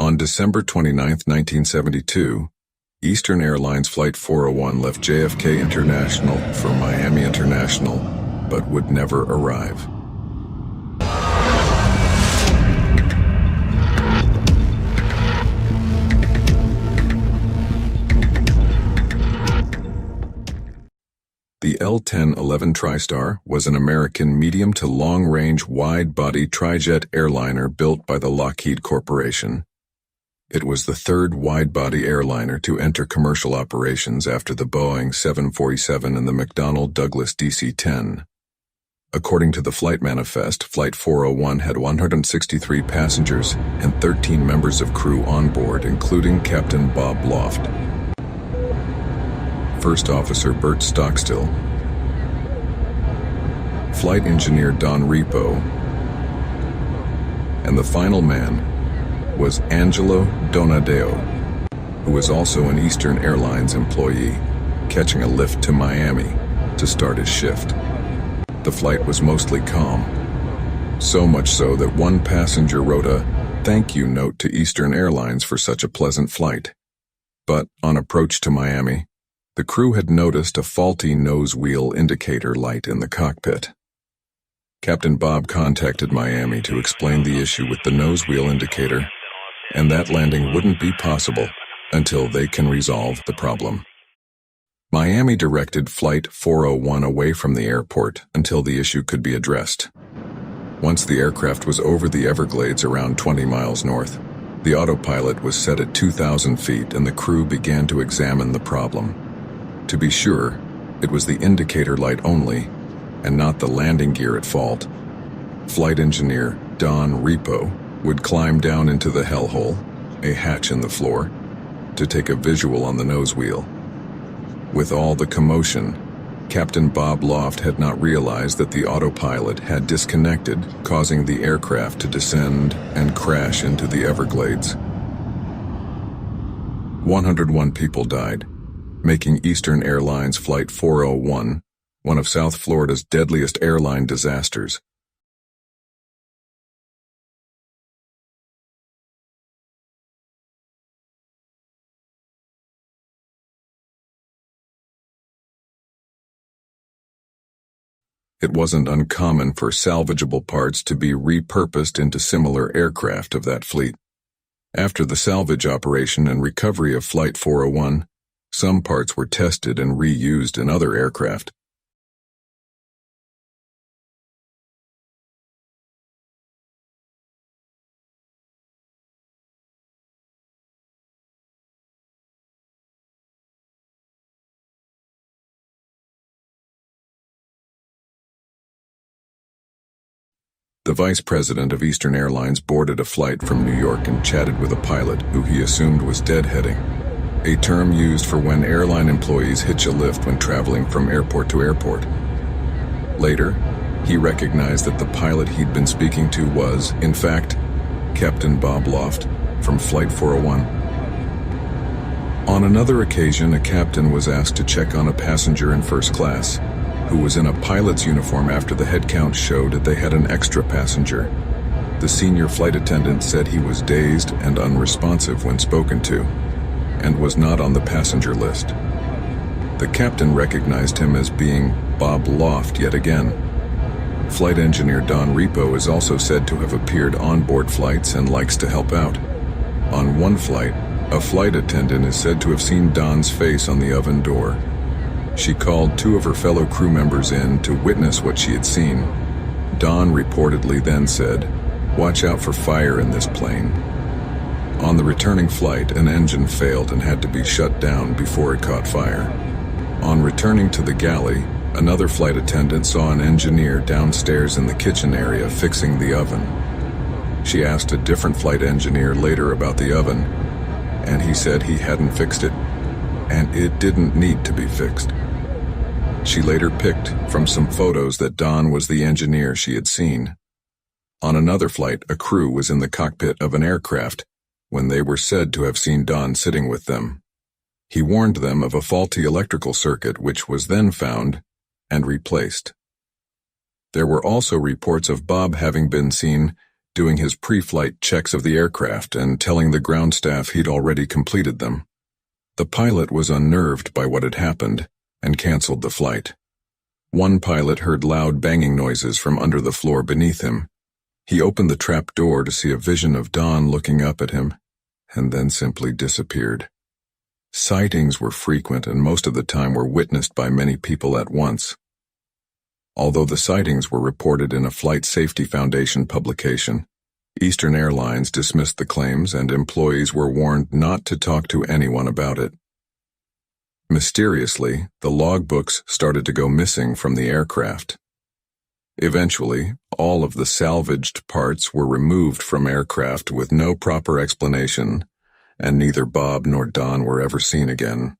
On December 29, 1972, Eastern Airlines Flight 401 left JFK International for Miami International, but would never arrive. The L-1011 TriStar was an American medium to long-range wide-body trijet airliner built by the Lockheed Corporation. It was the third wide-body airliner to enter commercial operations after the Boeing 747 and the McDonnell Douglas DC-10. According to the flight manifest, Flight 401 had 163 passengers and 13 members of crew on board, including Captain Bob Loft, First Officer Bert Stockstill, Flight Engineer Don Repo, and the final man was Angelo Donadeo, who was also an Eastern Airlines employee, catching a lift to Miami to start his shift. The flight was mostly calm, so much so that one passenger wrote a thank you note to Eastern Airlines for such a pleasant flight. But on approach to Miami, the crew had noticed a faulty nose wheel indicator light in the cockpit. Captain Bob contacted Miami to explain the issue with the nose wheel indicator, and that landing wouldn't be possible until they can resolve the problem. Miami directed Flight 401 away from the airport until the issue could be addressed. Once the aircraft was over the Everglades around 20 miles north, the autopilot was set at 2,000 feet and the crew began to examine the problem. To be sure, it was the indicator light only, and not the landing gear at fault. Flight engineer Don Repo would climb down into the hellhole, a hatch in the floor, to take a visual on the nose wheel. With all the commotion, Captain Bob Loft had not realized that the autopilot had disconnected, causing the aircraft to descend and crash into the Everglades. 101 people died, making Eastern Airlines Flight 401 one of South Florida's deadliest airline disasters. It wasn't uncommon for salvageable parts to be repurposed into similar aircraft of that fleet. After the salvage operation and recovery of Flight 401, some parts were tested and reused in other aircraft. The vice president of Eastern Airlines boarded a flight from New York and chatted with a pilot who he assumed was deadheading, a term used for when airline employees hitch a lift when traveling from airport to airport. Later, he recognized that the pilot he'd been speaking to was, in fact, Captain Bob Loft from Flight 401. On another occasion, a captain was asked to check on a passenger in first class, who was in a pilot's uniform after the head count showed that they had an extra passenger. The senior flight attendant said he was dazed and unresponsive when spoken to, and was not on the passenger list. The captain recognized him as being Bob Loft yet again. Flight engineer Don Repo is also said to have appeared on board flights and likes to help out. On one flight, a flight attendant is said to have seen Don's face on the oven door. She called two of her fellow crew members in to witness what she had seen. Don reportedly then said, "Watch out for fire in this plane." On the returning flight, an engine failed and had to be shut down before it caught fire. On returning to the galley, another flight attendant saw an engineer downstairs in the kitchen area fixing the oven. She asked a different flight engineer later about the oven, and he said he hadn't fixed it, and it didn't need to be fixed. She later picked from some photos that Don was the engineer she had seen. On another flight, a crew was in the cockpit of an aircraft when they were said to have seen Don sitting with them. He warned them of a faulty electrical circuit which was then found and replaced. There were also reports of Bob having been seen doing his pre-flight checks of the aircraft and telling the ground staff he'd already completed them. The pilot was unnerved by what had happened and canceled the flight. One pilot heard loud banging noises from under the floor beneath him. He opened the trap door to see a vision of Dawn looking up at him, and then simply disappeared. Sightings were frequent and most of the time were witnessed by many people at once. Although the sightings were reported in a Flight Safety Foundation publication, Eastern Airlines dismissed the claims and employees were warned not to talk to anyone about it. Mysteriously, the logbooks started to go missing from the aircraft. Eventually, all of the salvaged parts were removed from aircraft with no proper explanation, and neither Bob nor Don were ever seen again.